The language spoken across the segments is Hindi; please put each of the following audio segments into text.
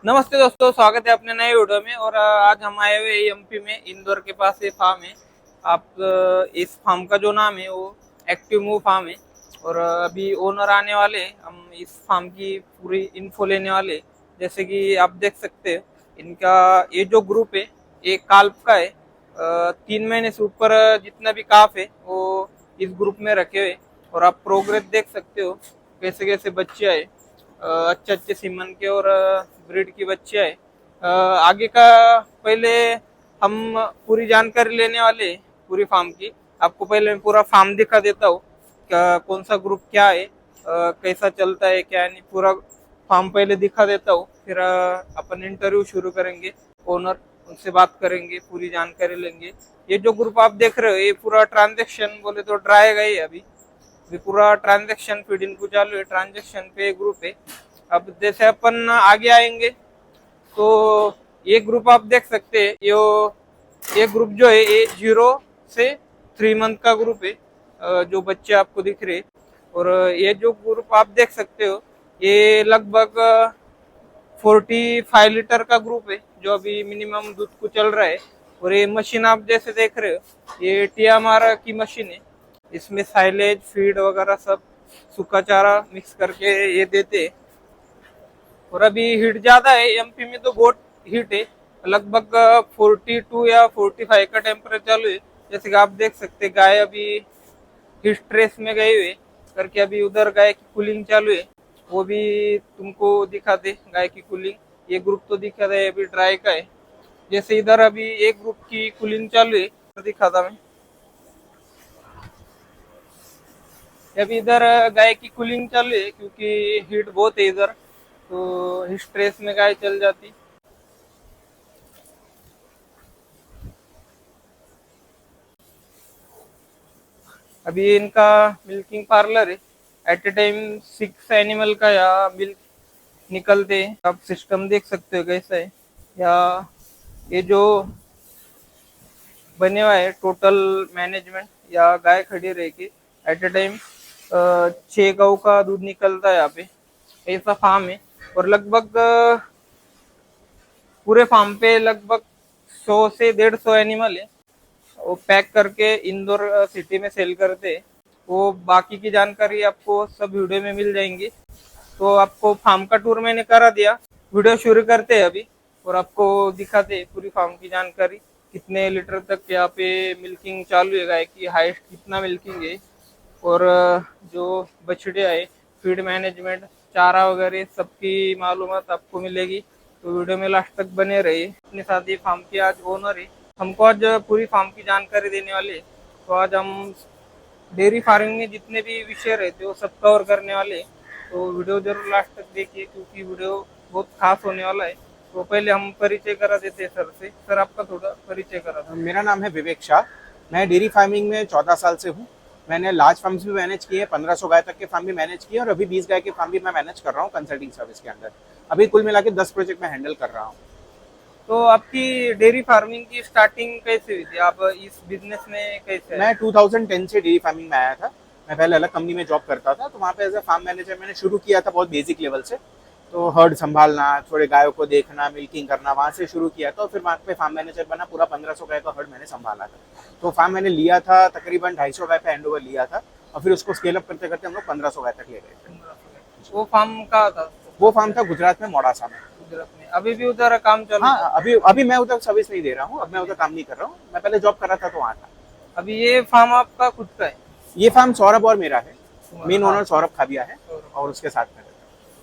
नमस्ते दोस्तों, स्वागत है अपने नए वीडियो में। और आज हम आए हुए एमपी में इंदौर के पास ये फार्म है। आप इस फार्म का जो नाम है वो एक्टिव मूव फार्म है। और अभी ओनर आने वाले, हम इस फार्म की पूरी इन्फो लेने वाले। जैसे कि आप देख सकते हो, इनका ये जो ग्रुप है ये काल्प का है। 3 महीने से ऊपर जितना भी काफ है वो इस ग्रुप में रखे हुए। और आप प्रोग्रेस देख सकते हो कैसे कैसे बच्चे आए, अच्छे अच्छे सीमन के और ब्रीड की बच्चे आए। आगे का पहले हम पूरी जानकारी लेने वाले हैं पूरी फार्म की। आपको पहले मैं पूरा फार्म दिखा देता हूँ, कौन सा ग्रुप क्या है, कैसा चलता है क्या नहीं, पूरा फार्म पहले दिखा देता हूँ। फिर अपन इंटरव्यू शुरू करेंगे, ओनर उनसे बात करेंगे, पूरी जानकारी लेंगे। ये जो ग्रुप आप देख रहे हो ये पूरा ट्रांजेक्शन बोले तो ड्राई गई है। अभी पूरा ट्रांजेक्शन फीड इनको चालू है, ट्रांजेक्शन पे ग्रुप है। अब जैसे अपन आगे आएंगे तो ये ग्रुप आप देख सकते हैं, ये ग्रुप जो है ये 0 से 3 मंथ का ग्रुप है, जो बच्चे आपको दिख रहे। और ये जो ग्रुप आप देख सकते हो ये लगभग 45 लीटर का ग्रुप है, जो अभी मिनिमम दूध को चल रहा है। और ये मशीन आप जैसे देख रहे हो ये टीएमआर की मशीन है। इसमें साइलेज फीड वगैरह सब सूखा चारा मिक्स करके ये देते हैं। और अभी हीट ज्यादा है एमपी में, तो बहुत हीट है। लगभग 42 या 45 का टेम्परेचर चालू है। जैसे कि आप देख सकते हैं, गाय अभी हीट स्ट्रेस में गए हुए करके अभी उधर गाय की कूलिंग चालू है, वो भी तुमको दिखा दे गाय की कूलिंग। ये ग्रुप तो दिखा दे अभी ड्राई का है। जैसे इधर अभी एक ग्रुप की कूलिंग चालू है, दिखा था मैं। अभी इधर गाय की कूलिंग चालू है क्योंकि हीट बहुत है इधर, तो स्ट्रेस में गाय चल जाती। अभी इनका मिल्किंग पार्लर है। एट ए टाइम 6 एनिमल का या मिल्क निकलते हैं। आप सिस्टम देख सकते हो कैसा है। या ये जो बने हुआ है टोटल मैनेजमेंट, या गाय खड़ी रहेगी एट ए टाइम 6 गौ का दूध निकलता है यहाँ पे। ऐसा फार्म है। और लगभग पूरे फार्म पे लगभग 100 से 150 एनिमल है। वो पैक करके इंदौर सिटी में सेल करते हैं। वो बाकी की जानकारी आपको सब वीडियो में मिल जाएंगी। तो आपको फार्म का टूर मैंने करा दिया, वीडियो शुरू करते हैं अभी और आपको दिखाते हैं पूरी फार्म की जानकारी। कितने लीटर तक यहाँ पे मिल्किंग चालू है, गाय की हाईएस्ट कितना मिल्किंग है, और जो बछड़े आए, फीड मैनेजमेंट, चारा वगैरह सबकी मालूमात आपको मिलेगी। तो वीडियो में लास्ट तक बने रहिए। अपने साथ ही फार्म के आज ओनर है, हमको आज पूरी फार्म की जानकारी देने वाले। तो आज हम डेयरी फार्मिंग में जितने भी विषय रहते वो सब कवर करने वाले। तो वीडियो जरूर लास्ट तक देखिए क्योंकि वीडियो बहुत खास होने वाला है। तो पहले हम परिचय करा देते हैं सर से। सर आपका थोड़ा परिचय करा दो। मेरा नाम है विवेक शाह। मैं डेयरी फार्मिंग में 14 साल से हूँ। मैंने लार्ज फार्म्स भी मैनेज किए, 1500 गाय तक के फार्म भी मैनेज किए और अभी 20 गाय के फार्म भी मैं मैनेज कर रहा हूँ कंसल्टिंग सर्विस के अंदर। अभी कुल मिला के 10 प्रोजेक्ट मैं हैंडल कर रहा हूँ। तो आपकी डेयरी फार्मिंग की स्टार्टिंग कैसे हुई थी, आप इस बिजनेस में कैसे आए? मैं 2010 से डेयरी फार्मिंग में आया था। मैं पहले अलग कंपनी में जॉब करता था, तो वहाँ पे एज ए फार्म मैनेजर मैंने शुरू किया था बहुत बेसिक लेवल से। तो हर्ड संभालना, थोड़े गायों को देखना, मिल्किंग करना, वहाँ से शुरू किया था। और फिर वहाँ पे फार्म मैनेजर बना, पूरा 1500 गाय का हर्ड मैंने संभाला था। तो फार्म मैंने लिया था तकरीबन 250 गाय पे हैंड ओवर लिया था और फिर उसको स्केल अप करते करते हम लोग 1500 गाय तक ले गए थे। वो फार्म कहाँ था? वो फार्म था गुजरात में, मोड़ासा में। गुजरात में। अभी भी उधर काम चालू है? हाँ, अभी अभी मैं उधर सर्विस नहीं दे रहा हूँ, अब मैं उधर काम नहीं कर रहा हूँ। मैं पहले जॉब कर रहा था तो वहाँ था। अभी ये फार्म आपका खुद का है? ये फार्म सौरभ और मेरा है। मेन हाँ। ओनर सौरभ खाबिया है और उसके साथ में।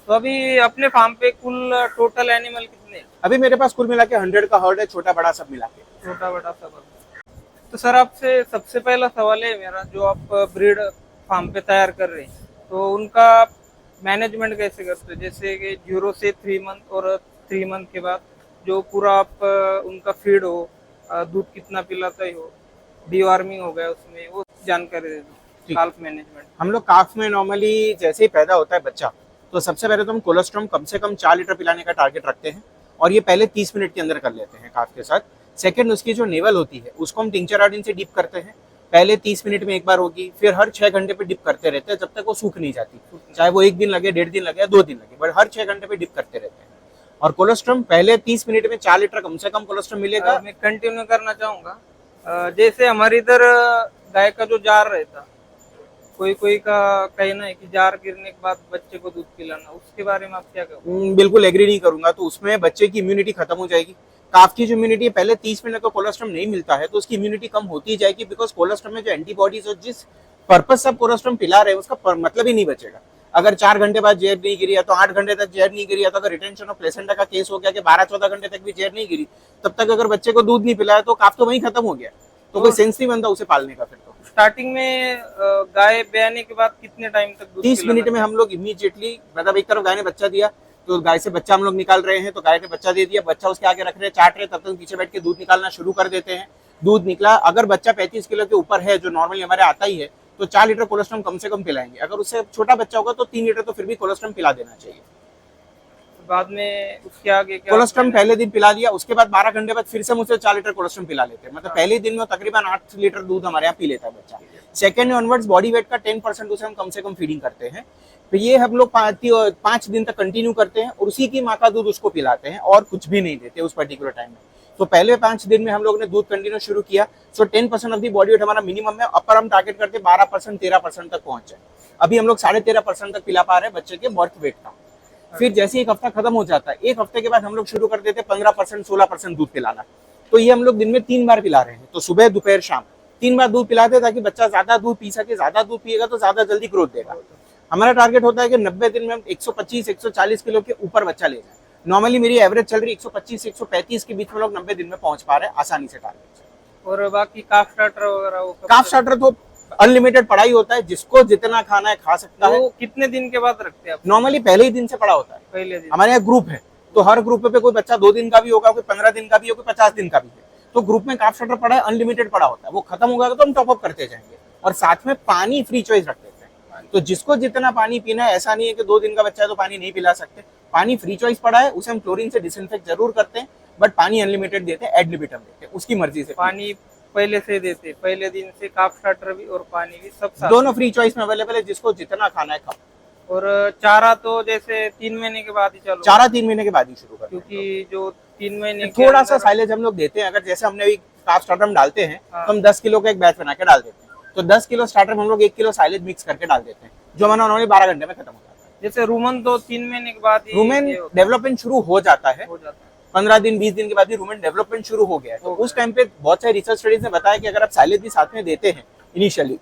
तो अभी अपने फार्म पे कुल टोटल एनिमल कितने? अभी मेरे पास कुल मिला के 100 का हर्ड है, छोटा बड़ा सब मिला के। छोटा बड़ा सब। तो सर आपसे सबसे पहला सवाल है मेरा, जो आप ब्रीड फार्म पे तैयार कर रहे हैं तो उनका मैनेजमेंट कैसे करते हो? जैसे कि 0 से 3 मंथ और 3 मंथ के बाद जो पूरा आप उनका फीड हो, दूध कितना पिलाता ही हो, डीवार्मिंग हो गया उसमें, वो जानकारी दे दो। काल्फ मैनेजमेंट हम लोग काफ में नॉर्मली जैसे ही पैदा होता है बच्चा, तो सबसे पहले तो हम कोलेस्ट्रॉम कम से कम 4 लीटर पिलाने का टारगेट रखते हैं और ये पहले 30 मिनट के अंदर कर लेते हैं काफ के साथ। सेकंड, उसकी जो नेवल होती है उसको हम टिंचर आयोडीन से डिप करते हैं। पहले 30 मिनट में एक बार होगी, फिर हर 6 घंटे पे डिप करते रहते हैं जब तक वो सूख नहीं जाती। चाहे वो 1 दिन लगे, 1.5 दिन लगे, 2 दिन लगे, बट हर 6 घंटे पे डिप करते रहते हैं। और कोलेस्ट्रॉम पहले 30 मिनट में 4 लीटर कम से कम कोलेस्ट्रॉम मिलेगा। मैं कंटिन्यू करना चाहूंगा। जैसे हमारे इधर गाय का जो जार रहता, कोई कोई का कहना है कि जार गिरने के बाद बच्चे को दूध पिलाना, उसके बारे में आप क्या कहोगे? बिल्कुल एग्री नहीं करूंगा। तो उसमें बच्चे की इम्यूनिटी खत्म हो जाएगी। काफ की जो इम्यूनिटी है, पहले 30 मिनट का कोलेस्ट्रॉम नहीं मिलता है तो उसकी इम्यूनिटी कम होती ही जाएगी, बिकॉज कोलेस्ट्रॉम में जो एंटीबॉडीज और जिस पर्पज से आप कोलेस्ट्रॉम पिला रहे हैं उसका मतलब ही नहीं बचेगा। अगर 4 घंटे बाद जहर नहीं गिरी है तो 8 घंटे तक जहर नहीं गिरी है, तो अगर रिटेंशन ऑफ प्लेसेंटा का केस हो गया कि 12-14 घंटे तक भी जहर नहीं गिरी, तब तक अगर बच्चे को दूध नहीं पिलाया तो काफ तो वहीं खत्म हो गया। तो कोई सेंस नहीं बनता उसे पालने का। फिर तो स्टार्टिंग में गाय ब्याने के बाद कितने टाइम तक दूध 30 मिनट में हम लोग इमीडिएटली, मतलब एक तरफ गाय ने बच्चा दिया तो गाय से बच्चा हम लोग निकाल रहे हैं, तो गाय ने बच्चा दे दिया, बच्चा उसके आगे रख रहे हैं, चाट रहे, तब तक पीछे बैठ के दूध निकालना शुरू कर देते हैं। दूध निकला, अगर बच्चा 35 किलो के ऊपर है जो नॉर्मली हमारे आता ही है, तो 4 लीटर कोलेस्ट्रॉम कम से कम पिलाएंगे। अगर उससे छोटा बच्चा होगा तो 3 लीटर तो फिर भी कोलेस्ट्रॉम पिला देना चाहिए। बाद में उसके आगे क्या? कोलेस्ट्रॉम पहले दिन पिला दिया, उसके बाद 12 घंटे बाद फिर से मुझसे 4 लीटर कोलेस्ट्रॉम पिला लेते हैं। मतलब पहले ही दिन में तकरीबन 8 लीटर दूध हमारे यहाँ पी लेता है बच्चा। सेकेंड ऑनवर्ड्स बॉडी वेट का 10% उसे हम कम से कम फीडिंग करते हैं। तो ये हम लोग 5 दिन तक कंटिन्यू करते हैं और उसी की माँ का दूध उसको पिलाते हैं और कुछ भी नहीं देते उस पर्टिकुलर टाइम में। तो पहले 5 दिन में हम लोग ने दूध कंटिन्यू शुरू किया। सो 10% ऑफ दी बॉडी वेट हमारा मिनिमम है। अपर हम टारगेट करते 12% 13% तक पहुंच जाए। अभी हम लोग 13.5% तक पिला पा रहे हैं बच्चे के बर्थ वेट का। फिर जैसे एक हफ्ता खत्म हो जाता है, एक हफ्ते के बाद हम लोग शुरू कर देते हैं 15% 16% दूध पिलाना। तो ये हम लोग दिन में 3 बार पिला रहे हैं। तो सुबह दोपहर शाम 3 बार दूध पिलाते हैं ताकि बच्चा ज्यादा दूध पी सके। ज्यादा दूध पिएगा तो ज्यादा जल्दी ग्रोथ देगा। हमारा टारगेट होता है कि 90 दिन में हम 125-140 किलो के ऊपर बच्चा ले जाए। नॉर्मली मेरी एवरेज चल रही 125-135 के बीच में लोग 90 दिन में पहुंच पा रहे हैं आसानी से टारगेट से। और बाकी काफ स्टार्टर वगैरह? काफ स्टार्टर तो अनलिमिटेड पढ़ाई होता है, जिसको जितना खाना है खा सकता है। वो कितने दिन के बाद रखते हैं आप? नॉर्मली पहले ही दिन से पड़ा होता है। पहले दिन हमारे यहाँ ग्रुप है, तो हर ग्रुप पे कोई बच्चा 2 दिन का भी होगा, कोई 15 दिन का भी होगा, 50 दिन का भी है। तो ग्रुप में काफ स्टार्टर पड़ा है, अनलिमिटेड पड़ा होता है। वो खत्म होगा तो हम टॉप अप करते जाएंगे और साथ में पानी फ्री चॉइस रख देते हैं। तो जिसको जितना पानी पीना है, ऐसा नहीं है कि 2 दिन का बच्चा है तो पानी नहीं पिला सकते। पानी फ्री चॉइस पड़ा है, उसे हम क्लोरीन से डिसइंफेक्ट जरूर करते हैं, बट पानी अनलिमिटेड देते हैं, एड लिमिटम देते हैं, उसकी मर्जी से। पानी पहले से देते, पहले दिन से काफ स्टार्टर भी और पानी भी सब साथ। दोनों फ्री चॉइस में अवेलेबल है, जिसको जितना खाना है खाओ। और चारा तो जैसे 3 महीने के बाद ही चालू? चारा 3 महीने के बाद ही शुरू करते हैं, क्योंकि जो 3 महीने थोड़ा सा साइलेज हम लोग देते हैं। अगर जैसे हमने अभी काफ स्टार्टर में डालते हैं तो हम 10 किलो का एक बैच बना के डाल देते हैं। तो 10 किलो स्टार्टर में हम लोग 1 किलो साइलेज मिक्स करके डाल देते हैं, जो हमारा नॉर्मली 12 घंटे में खत्म हो जाता है। जैसे रूमन तो 3 महीने के बाद ही रूमेन डेवलपमेंट शुरू हो जाता है, 15 दिन 20 दिन के बाद ही रूमेन डेवलपमेंट शुरू हो गया है। तो उस टाइम पे बहुत सारे रिसर्च स्टडीज ने बताया कि अगर आप साइलेज भी साथ में देते हैं इनिशियली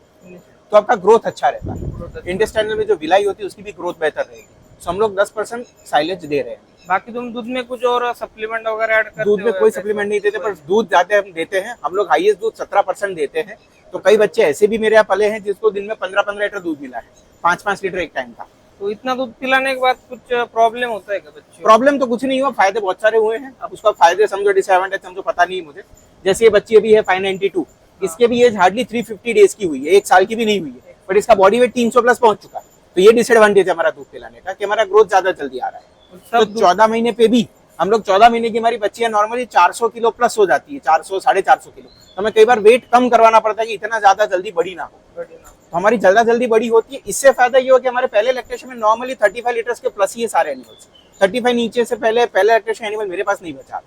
तो आपका ग्रोथ अच्छा रहता है। इंटेस्टाइनल में जो विलाई होती है उसकी भी ग्रोथ बेहतर रहेगी। तो हम लोग 10% साइलेज दे रहे हैं। बाकी तुम दूध में कुछ और सप्लीमेंट वगैरह ऐड करते हो? दूध में कोई सप्लीमेंट नहीं देते, पर दूध ज्यादा हम देते हैं। हम लोग हाईएस्ट दूध 17% देते हैं। तो कई बच्चे ऐसे भी मेरे यहाँ पले हैं जिसको दिन में 15-15 लीटर दूध मिला है, 5-5 लीटर एक टाइम का। तो इतना दूध पिलाने के बाद कुछ प्रॉब्लम होता है क्या बच्चे? प्रॉब्लम तो कुछ नहीं हुआ, फायदे बहुत सारे हुए हैं। अब उसका फायदे समझो डिसएडवांटेज समझो पता नहीं मुझे। जैसे ये बच्ची अभी है 592, इसके भी एज हार्डली 350 डेज की हुई है, 1 साल की भी नहीं हुई है, बट इसका बॉडी वेट 300 प्लस पहुंच चुका है। तो ये डिसएडवांटेज है हमारा दूध पिलाने का कि हमारा ग्रोथ ज्यादा जल्दी आ रहा है। तो 14 महीने पे भी हम लोग 14 महीने की हमारी बच्चियां नॉर्मली 400 किलो प्लस हो जाती है, 400 450 किलो। तो हमें कई बार वेट कम करवाना पड़ता है कि इतना ज्यादा जल्दी बड़ी ना हो। तो हमारी ज्यादा जल्दी बड़ी होती है। इससे फायदा ये हो कि हमारे पहले लैक्टेशन में नॉर्मली 35 लीटर्स के प्लस ही है सारे एनिमल्स। 35 नीचे से पहले लैक्टेशन एनिमल मेरे पास नहीं बचा।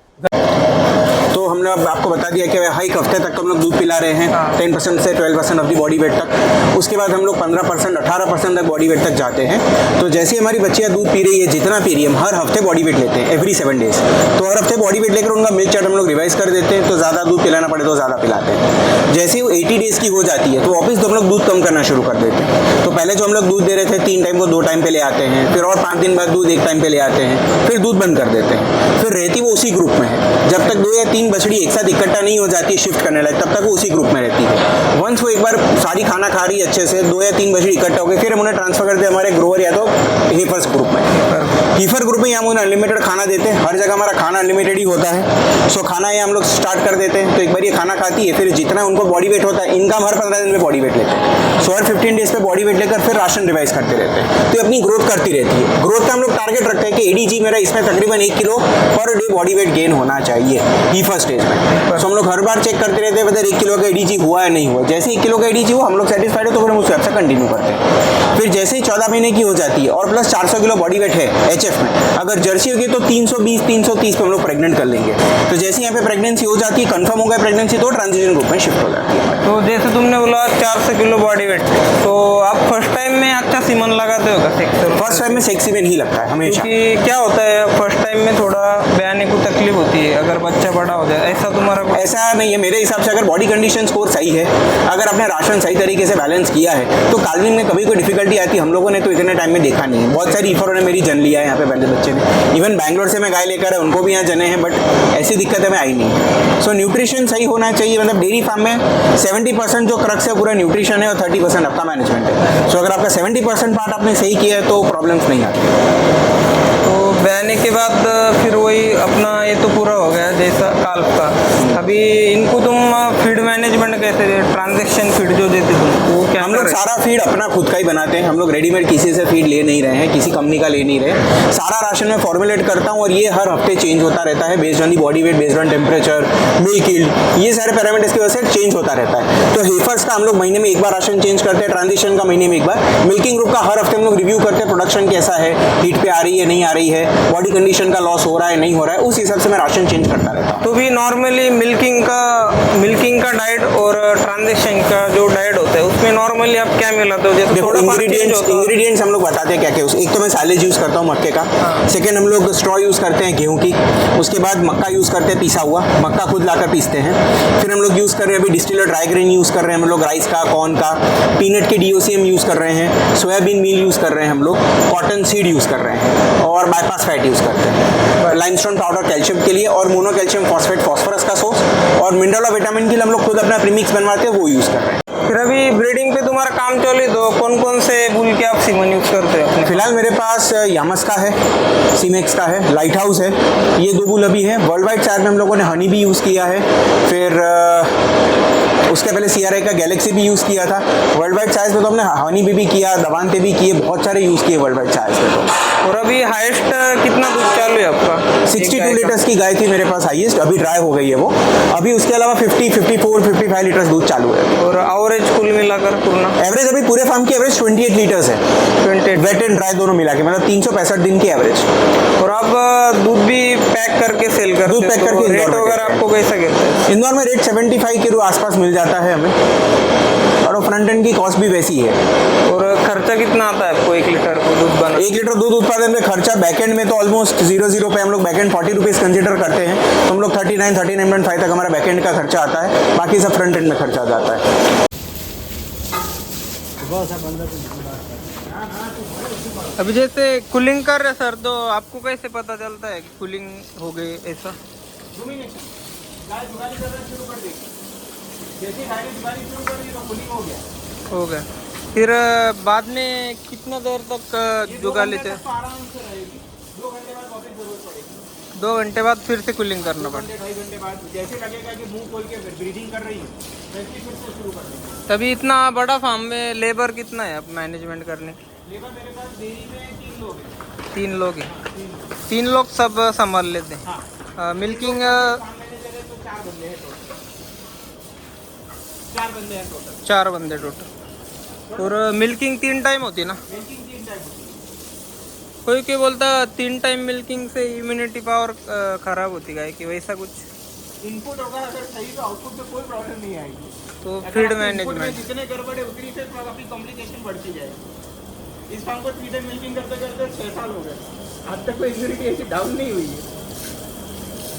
तो हमने अब आपको बता दिया कि हर एक हफ्ते तक तो हम लोग दूध पिला रहे हैं 10% से 12% ऑफ दी बॉडी वेट तक। उसके बाद हम लोग 15% 18% तक बॉडी वेट तक जाते हैं। तो जैसे ही हमारी बच्चियाँ दूध पी रही है, जितना पी रही है, हम हर हफ्ते बॉडी वेट लेते हैं एवरी 7 डेज। तो हर हफ्ते बॉडी वेट लेकर उनका मिल्क चार्ट हम लोग रिवाइज कर देते हैं। तो ज़्यादा दूध पिलाना पड़े तो ज़्यादा पिलाते हैं। जैसे ही वो 80 डेज की हो जाती है तो वापस हम लोग दूध कम करना शुरू कर देते हैं। तो पहले जो हम लोग दूध दे रहे थे 3 टाइम को 2 टाइम पे ले आते हैं, फिर और 5 दिन बाद दूध 1 टाइम पे ले आते हैं, फिर दूध बंद कर देते हैं। फिर रहती वो उसी ग्रुप में है। जब तक 2 या 3 बछड़ी एक साथ इकट्ठा नहीं हो जाती है शिफ्ट करने लगे, तब तक वो उसी ग्रुप में रहती है। वंस वो एक बार सारी खाना खा रही है अच्छे से, 2 या 3 बछड़ी इकट्ठा हो गए, फिर हम उन्हें ट्रांसफर करते हैं हमारे ग्रोवर या तो हीफर्स ग्रुप में। हीफर ग्रुप में हम उन्हें अनलिमिटेड खाना देते हैं। हर जगह हमारा खाना अनलिमिटेड ही होता है। सो खाना ये हम लोग स्टार्ट कर देते हैं। तो एक बार ये खाना खाती है, फिर जितना उनको बॉडी वेट होता है, इनका हम हर 15 दिन में बॉडी वेट लेते हैं। सो हर 15 डेज पे बॉडी वेट लेकर फिर राशन रिवाइज करते रहते हैं, तो ये अपनी ग्रोथ करती रहती है। ग्रोथ का हम लोग टारगेट रखते हैं कि एडीजी मेरा इसमें तकरीबन 1 kilo per day body weight gain होना चाहिए ही फर्स्ट स्टेज में। सो हम लोग हर बार चेक करते रहते हैं वेदर 1 किलो का एडीजी हुआ है नहीं हुआ। जैसे 1 किलो का एडीजी हुआ हम लोग सेटिस्फाइड हो तो फिर हम उस से कंटिन्यू करते हैं। फिर जैसे ही 14 महीने की हो जाती है और प्लस 400 किलो बॉडी वेट है एचएफ में, अगर जर्सी होगी तो 320 330 पे हम लोग प्रेग्नेंट कर लेंगे। तो जैसे यहाँ पे प्रेगनेंसी हो जाती है, कंफर्म हो गया प्रेगनेंसी, तो ट्रांजिशन ग्रुप में शिफ्ट हो जाती है। तो जैसे तुमने बोला 400 किलो बॉडी वेट, तो आप फर्स्ट टाइम में अच्छा सीमन लगाते हो क्या? फर्स्ट टाइम में सेक्सी में नहीं लगता है हमेशा। क्योंकि क्या होता है फर्स्ट टाइम में थोड़ा बयाने को तकलीफ होती है अगर बच्चा बड़ा हो जाए, ऐसा तुम्हारा ऐसा नहीं है मेरे हिसाब से। अगर बॉडी कंडीशन स्कोर सही है, अगर आपने राशन सही तरीके से बैलेंस किया है, तो काल्विंग में कभी कोई डिफिकल्टी आती हम लोगों ने तो इतने टाइम में देखा नहीं है। बहुत सारी ईफरों ने मेरी जन लिया है यहाँ पे पहले बच्चे ने, इवन बैंगलोर से मैं गाय लेकर है उनको भी यहाँ जने हैं, बट ऐसी दिक्कत हमें आई नहीं। सो न्यूट्रिशन सही होना चाहिए। मतलब डेयरी फार्म में 70% जो क्रक्स है पूरा न्यूट्रिशन है और 30% आपका मैनेजमेंट है। सो अगर आपका 70% पार्ट आपने सही किया है तो प्रॉब्लम्स नहीं आती। तो बयाने के बाद फिर वही अपना ये तो पूरा हो गया जैसा काल्फ का। अभी इनको तुम फीड मैनेजमेंट कैसे, ट्रांजैक्शन फीड जो देते तुम वो क्या? हम लोग सारा फीड अपना खुद का ही बनाते हैं। हम लोग रेडीमेड किसी से फीड ले नहीं रहे हैं, किसी कंपनी का ले नहीं रहे। सारा राशन मैं फॉर्मुलेट करता हूँ और ये हर हफ्ते चेंज होता रहता है based on the body weight, based on temperature, milk yield, ये सारे पैरामीटर्स की वजह से चेंज होता रहता है। तो हेफर्स का हम लोग महीने में एक बार राशन चेंज करते हैं, ट्रांजिशन का महीने में एक बार, मिल्किंग ग्रुप का हर हफ्ते हम लोग रिव्यू करते हैं प्रोडक्शन कैसा है, हीट पे आ रही है नहीं आ रही है, बॉडी कंडीशन का लॉस हो रहा है नहीं हो रहा है, उस हिसाब से मैं राशन चेंज करता रहता हूँ। तो भी नॉर्मली मिल्किंग का डाइट और ट्रांजैक्शन का जो डाइट होता है उसमें नॉर्मली आप क्या मिलाते हो? जैसे देखो इंग्रेडिएंट्स हम लोग बताते हैं क्या क्या। एक तो मैं साइलेज यूज़ करता हूँ मक्के का, सेकेंड हम लोग स्ट्रॉ यूज़ करते हैं गेहूँ की, उसके बाद मक्का यूज़ करते हैं पिसा हुआ, मक्का खुद लाकर पीसते हैं। फिर हम लोग यूज़ कर रहे हैं अभी डिस्टिलर ड्राई ग्रेन यूज़ कर रहे हैं हम लोग, राइस का, कॉर्न का, पीनट के DOCM यूज़ कर रहे हैं, सोयाबीन मील यूज़ कर रहे हैं हम लोग, कॉटन सीड यूज़ कर रहे हैं और बाईपास फैट यूज़ करते हैं। लाइमस्टोन पाउडर कैल्शियम के लिए और मोनो कैल्शियम फॉस्फेट फॉस्फोरस का सोर्स, और मिनरल और विटामिन के लिए हम लोग खुद अपना प्रीमिक्स बनवाते हैं, वो यूज़ कर रहे हैं। फिर अभी ब्रीडिंग पे तुम्हारा काम चल रही, तो कौन कौन से बुल के आप सीमन यूज़ करते हो? फिलहाल मेरे पास यामस का है, सीमेक्स का है, लाइट हाउस है, ये 2 बुल अभी हैं। वर्ल्ड वाइड चार्ट में हम लोगों ने हनी भी यूज़ किया है, फिर उसके पहले CRI का गैलेक्सी भी यूज़ किया था। वर्ल्ड वाइड चार्ज पे तो हमने हनी भी किया, दवान पे भी किए, बहुत सारे यूज़ किए वर्ल्ड वाइड चार्ज पे। तो और अभी हाईएस्ट कितना दूध चालू है आपका? 62 लीटर्स की गाय थी मेरे पास हाईएस्ट, अभी ड्राई हो गई है वो। अभी उसके अलावा 50, 54, 55 लीटर्स दूध चालू है। और एवरेज कुल मिलाकर पूर्ण एवरेज अभी पूरे फार्म की एवरेज 28 लीटर्स है, 28 वेट एंड ड्राई दोनों मिला के, मतलब 365 दिन की एवरेज। और आप दूध भी पैक करके सेल करते हो? दूध पैक करके रेट वगैरह आपको कैसा गिरता है? इंदौर में रेट 75 के आसपास मिल जाता है हमें, और फ्रंट एंड की कॉस्ट भी वैसी है। और खर्चा कितना आता है आपको 1 लीटर को दूध बना? 1 लीटर दूध उत्पादन में खर्चा बैकेंड में तो ऑलमोस्ट 0 पे हम लोग बैकेंड 40 रुपीज़ कंसिडर करते हैं, तो हम लोग 39.5 तक हमारा बैकेंड का खर्चा आता है, बाकी सब फ्रंट एंड में खर्चा जाता है। अभी जैसे कूलिंग कर रहे सर, तो आपको कैसे पता चलता है कि कूलिंग हो गई? ऐसा हो गया, फिर बाद में कितना देर तक जुगा लेते हैं? 2 घंटे बाद फिर से कूलिंग करना पड़ता है। 2-2.5 घंटे बाद जैसे लगेगा कि मुंह खोल के ब्रीदिंग कर रही है, वैसे फिर से शुरू कर देंगे। तभी इतना बड़ा फार्म में लेबर कितना है आप मैनेजमेंट करने? लेबर मेरे पास डेयरी में 3 लोग हैं। 3 लोग हैं? 3 लोग सब संभाल लेते हैं? मिल्किंग 4 बंदे हैं टोटल। 4 बंदे हैं टोटल। 4 बंदे टोटल। और मिल्किंग 3 टाइम होती है ना? मिल्किंग 3 टाइम होती है। कोई कोई बोलता 3 टाइम मिल्किंग से इम्यूनिटी पावर खराब होती है कि वैसा कुछ? इनपुट होगा अगर सही तो आउटपुट में कोई प्रॉब्लम नहीं आएगी। तो फीड मैनेजमेंट जितने गड़बड़ है उतनी से काफी कॉम्प्लिकेशन बढ़ती जाएगी। इस फार्म को 3 टाइम मिल्किंग करते करते 6 साल हो गए, आज तक कोई इम्यूनिटी ऐसी डाउन नहीं हुई है।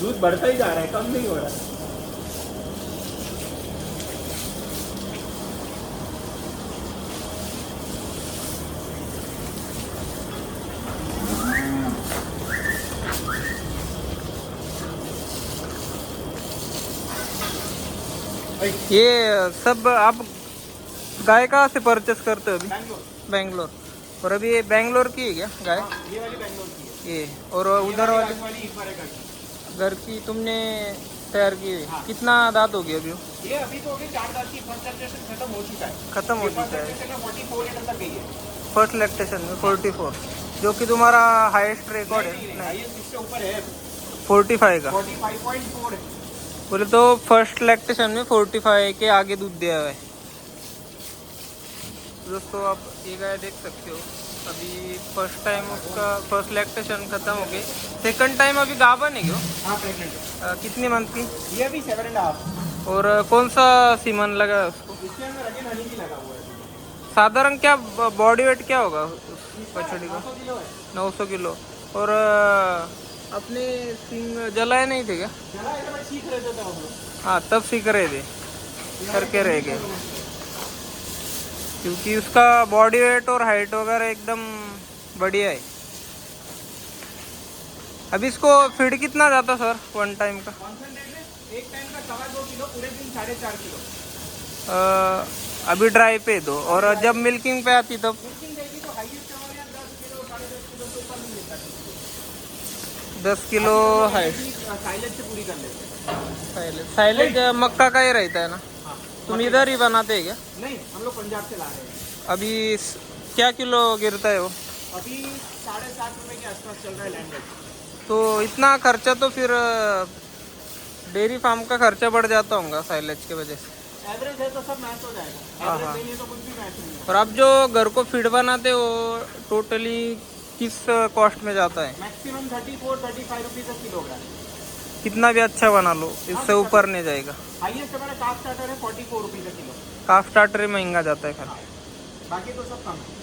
दूध बढ़ता ही जा रहा है, कम नहीं हो रहा है। ये सब आप गाय कहाँ से परचेस करते हो अभी? बेंगलोर। और अभी ये बेंगलोर की है क्या गाय? ये वाली बेंगलोर की है। ये और उधर वाली वाली घर की तुमने तैयार की हुई। कितना दांत हो गया अभी? ये अभी तो 4 दांत की फर्स्ट जनरेशन खत्म हो चुका है। खत्म हो चुका है। 44 लीटर तक गई है। फर्स्ट लैक्टेशन में 44, जो कि तुम्हारा हाईएस्ट रिकॉर्ड है। नहीं, इससे ऊपर है 45 का 45.4 है। बोले तो फर्स्ट लैक्टेशन में 45 के आगे दूध दिया हुआ है। दोस्तों आप ये गाय देख सकते हो, अभी फर्स्ट टाइम उसका फर्स्ट लैक्टेशन खत्म हो गई। सेकंड टाइम अभी गाभन है क्यों? हाँ प्रेग्नेंट है। कितनी मंथ की? ये अभी 7.5। और कौन सा सीमन लगा है उसको? इसके अंदर अगेन हनी भी लगा हुआ है। साधारण क्या बॉडी वेट क्या होगा उस बछड़ी का? 900 किलो है। 900 किलो। और अपने सिंग जलाए नहीं थे क्या? जरा इधर मैं सीख रहे थे तब हम लोग। हाँ तब सीख रहे थे, करके रह गए, क्योंकि उसका बॉडी वेट और हाइट वगैरह एकदम बढ़िया है। अभी इसको फीड कितना जाता सर वन टाइम का? कॉन्सेंट्रेट में एक टाइम का 2.25 किलो, पूरे दिन 4.5 किलो। अभी ड्राई पे दो, और जब मिल्किंग पे आती तब? मिल्किंग देगी तो हाईएस्ट हमारे यहाँ 10 किलो 10.5 किलो से ऊपर नहीं देता है। 10 किलो हाइट। साइलेज से पूरी कर लेते हैं। साइलेज मक्का का ही रहता है ना? हाँ। तुम इधर ही बनाते हैं क्या? नहीं, हम लोग पंजाब से ला रहे हैं। अभी क्या किलो गिरता है वो? अभी 7.5 रुपए के आसपास चल रहा है लैंड रेट। तो इतना खर्चा तो फिर डेयरी फार्म का खर्चा बढ़ जाता होगा साइलेज के वजह से। एवरेज है तो सब मैच हो जाएगा। हाँ, एवरेज हाँ। नहीं है तो कुछ भी मैच नहीं और आप जो घर को फीड बनाते हो टोटली किस कॉस्ट में जाता है? Maximum 34-35 rupees kilogram. कितना भी अच्छा बना लो, इससे ऊपर नहीं जाएगा। हाईएस्ट हमारा काफ स्टार्टर है 44 रुपीज किलो। काफ स्टार्टर ही महंगा जाता है खाली। बाकी तो सब कम है।